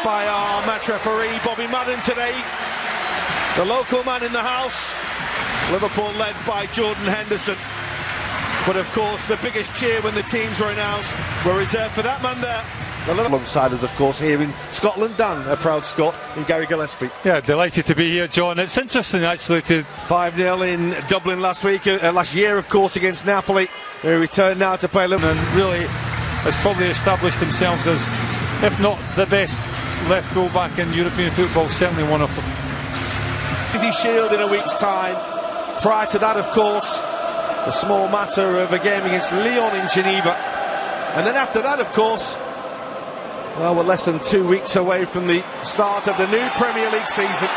by our match referee, Bobby Madden, today. The local man in the house. Liverpool led by Jordan Henderson. But of course, the biggest cheer when the teams were announced were reserved for that man there. Alongside us, of course, here in Scotland, Dan, a proud Scot, in Gary Gillespie. Yeah, delighted to be here, John. It's interesting, actually, to 5-0 in Dublin last year, of course, against Napoli. They return now to play Liverpool. And really has probably established themselves as, if not the best left full-back in European football, certainly one of them. Community Shield in a week's time. Prior to that, of course, a small matter of a game against Lyon in Geneva. And then after that, of course, well, we're less than 2 weeks away from the start of the new Premier League season.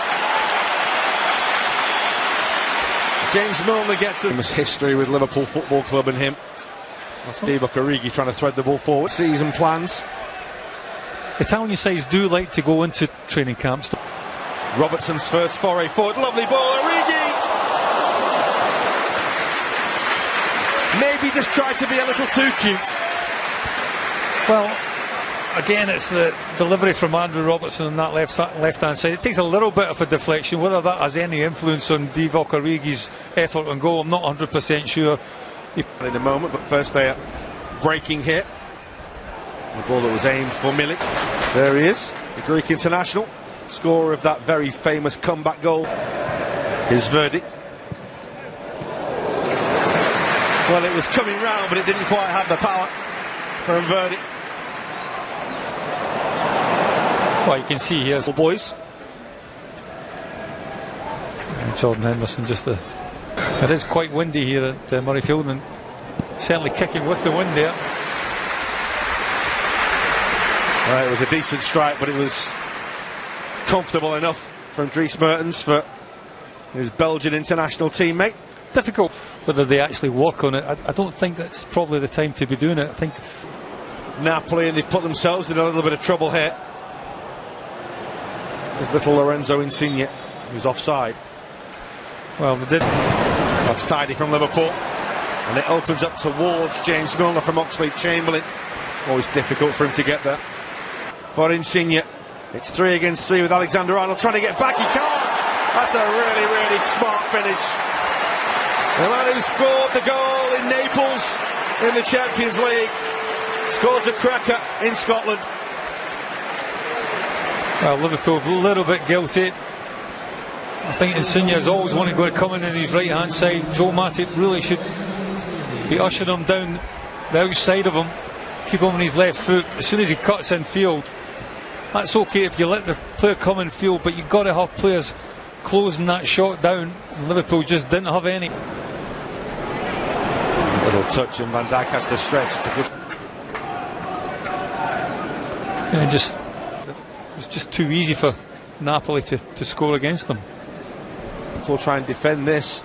James Milner gets a history with Liverpool Football Club and him. That's Divock Origi trying to thread the ball forward. Season plans. Italian sides do like to go into training camps. Robertson's first foray forward. Lovely ball, Origi! Maybe just tried to be a little too cute. Well, again, it's the delivery from Andrew Robertson on that left-hand side. It takes a little bit of a deflection. Whether that has any influence on Divock Origi's effort on goal, I'm not 100% sure. In a moment, but first they are breaking hit. The ball that was aimed for Milik. There he is, the Greek international, scorer of that very famous comeback goal. His verdict. Well, it was coming round, but it didn't quite have the power for verdict. Well, you can see here, boys. Jordan Henderson, it is quite windy here at Murrayfield, and certainly kicking with the wind there. It was a decent strike, but it was comfortable enough from Dries Mertens for his Belgian international teammate. Difficult whether they actually work on it. I don't think that's probably the time to be doing it. I think Napoli, and they've put themselves in a little bit of trouble here. There's little Lorenzo Insigne, who's offside. Well, they did. That's tidy from Liverpool, and it opens up towards James Milner from Oxlade-Chamberlain. Always difficult for him to get there. For Insigne, it's 3 against 3 with Alexander-Arnold trying to get back. He can't. That's a really, really smart finish. The man who scored the goal in Naples in the Champions League scores a cracker in Scotland. Well, Liverpool a little bit guilty. I think Insigne has always wanted to go to come in on his right hand side. Joe Matip really should be ushering him down the outside of him, keep him on his left foot. As soon as he cuts in field, that's okay if you let the player come in field, but you've got to have players closing that shot down, and Liverpool just didn't have any. Little touch and Van Dijk has to stretch. It's a good. Yeah, it's just too easy for Napoli to score against them. We'll try and defend this.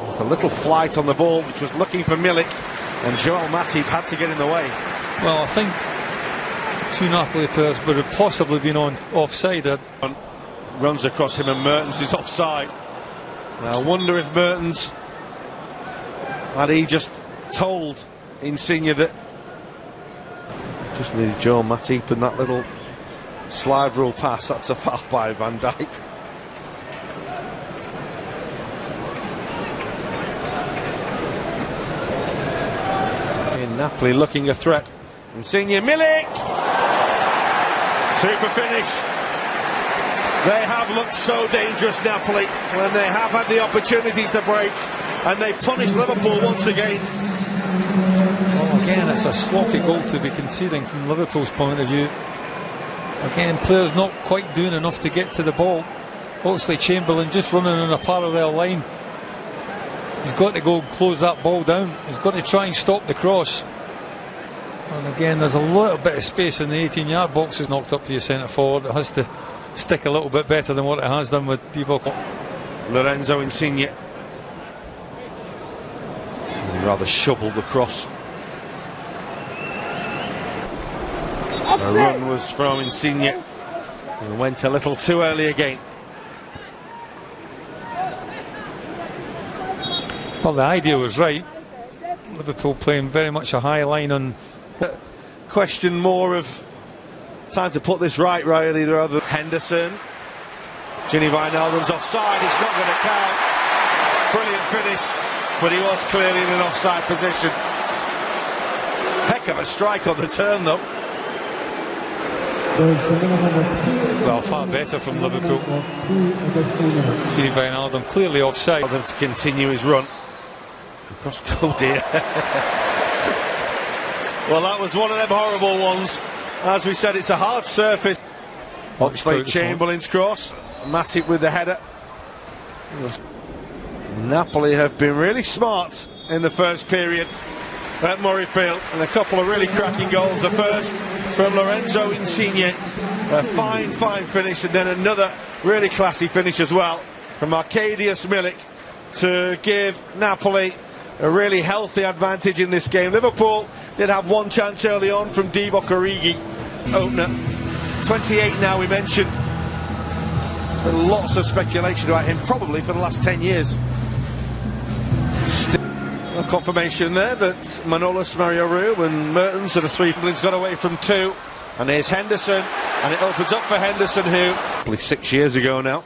With a little flight on the ball, which was looking for Milik, and Joel Matip had to get in the way. Well, I think two Napoli players would have possibly been offside. Runs across him, and Mertens is offside. Now, I wonder if Mertens had he just told Insigne that just needed Joel Matip and that little slide rule pass. That's a foul by Van Dijk. In Napoli looking a threat. Insigne, Milik! Super finish. They have looked so dangerous, Napoli, when they have had the opportunities to break, and they punish Liverpool once again. Well, again, it's a sloppy goal to be conceding from Liverpool's point of view. Again, players not quite doing enough to get to the ball. Oxlade-Chamberlain just running on a parallel line. He's got to go and close that ball down. He's got to try and stop the cross. And again, there's a little bit of space in the 18-yard box. Is knocked up to your centre forward. It has to stick a little bit better than what it has done with Divock. Lorenzo Insigne. Rather shoveled across. The run was from Insigne and went a little too early again. Well, the idea was right. Liverpool playing very much a high line on. Question more of Time to put this right, really, rather than Henderson. Gini Wijnaldum's offside, it's not going to count. Brilliant finish, but he was clearly in an offside position. Heck of a strike on the turn, though. Well, far better from Liverpool. Gini Wijnaldum clearly offside. Him to continue his run. Cross goal, dear. Well, that was one of them horrible ones. As we said, it's a hard surface. Oxlade-Chamberlain's cross. Matip with the header. Napoli have been really smart in the first period at Murrayfield, and a couple of really cracking goals. The first from Lorenzo Insigne, a fine finish, and then another really classy finish as well from Arkadiusz Milik to give Napoli a really healthy advantage in this game. Liverpool did have one chance early on from Divock Origi, opener. 28 now, we mentioned. There's been lots of speculation about him, probably for the last 10 years. Still a confirmation there that Manolas, Mario Rui and Mertens are the three. England's got away from two, and here's Henderson, and it opens up for Henderson, who probably 6 years ago now,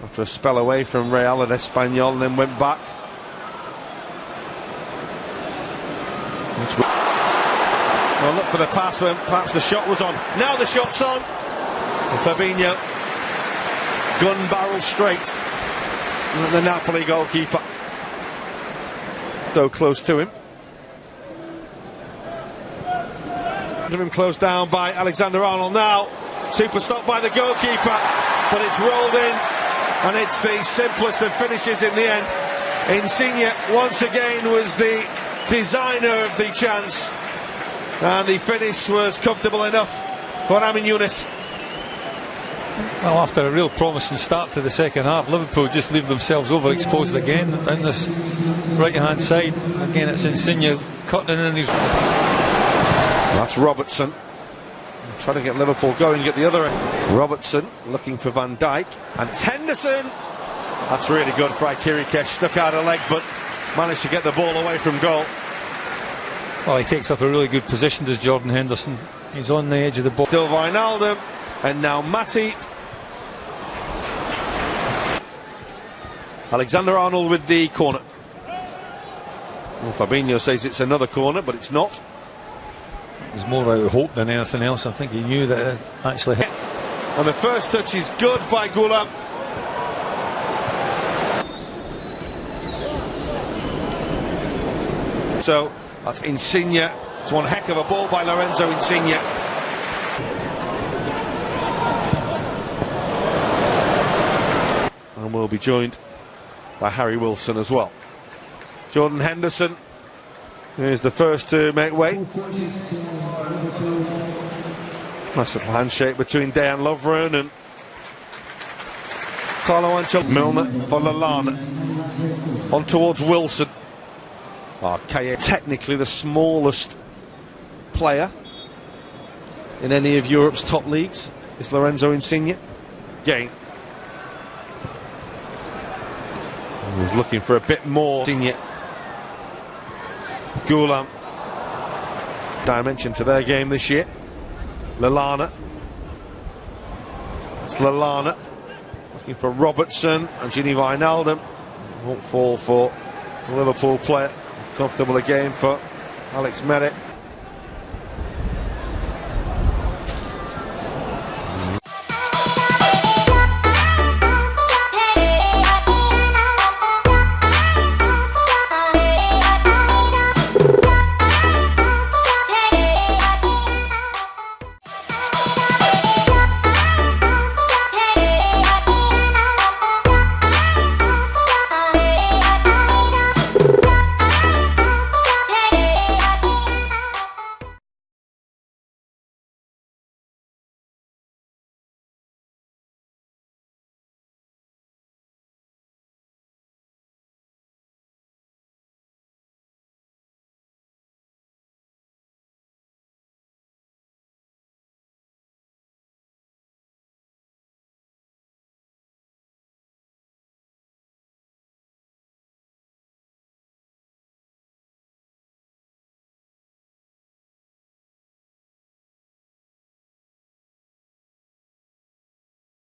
after a spell away from Real and Espanyol, and then went back. Well, look for the pass when perhaps the shot was on. Now the shot's on. And Fabinho, gun barrel straight at the Napoli goalkeeper. Though close to him. Him closed down by Alexander-Arnold now. Super stop by the goalkeeper, but it's rolled in, and it's the simplest of finishes in the end. Insigne once again was the designer of the chance, and the finish was comfortable enough for Amin Younes. Well, after a real promising start to the second half, Liverpool just leave themselves overexposed again down this right hand side. Again, it's Insigne cutting in his. That's Robertson trying to get Liverpool going at the other end. Robertson looking for Van Dijk, and it's Henderson. That's really good. Kirikesh stuck out a leg, but managed to get the ball away from goal. Well, he takes up a really good position, does Jordan Henderson. He's on the edge of the ball. Still Wijnaldum, and now Matip. Alexander-Arnold with the corner. Well, Fabinho says it's another corner, but it's not. It's more out of hope than anything else. I think he knew that it actually hit. And the first touch is good by Goulam. So that's Insigne. It's one heck of a ball by Lorenzo Insigne. And we'll be joined by Harry Wilson as well. Jordan Henderson is the first to make way. Nice little handshake between Dejan Lovren and Carlo Ancelotti. Milner for Lallana. On towards Wilson. Technically the smallest player in any of Europe's top leagues is Lorenzo Insigne. Gain. He's looking for a bit more. Insigne. Goulam. Dimension to their game this year. Lallana. It's Lallana. Looking for Robertson and Gini Wijnaldum. Won't fall for a Liverpool player. Comfortable again for Alex Merritt.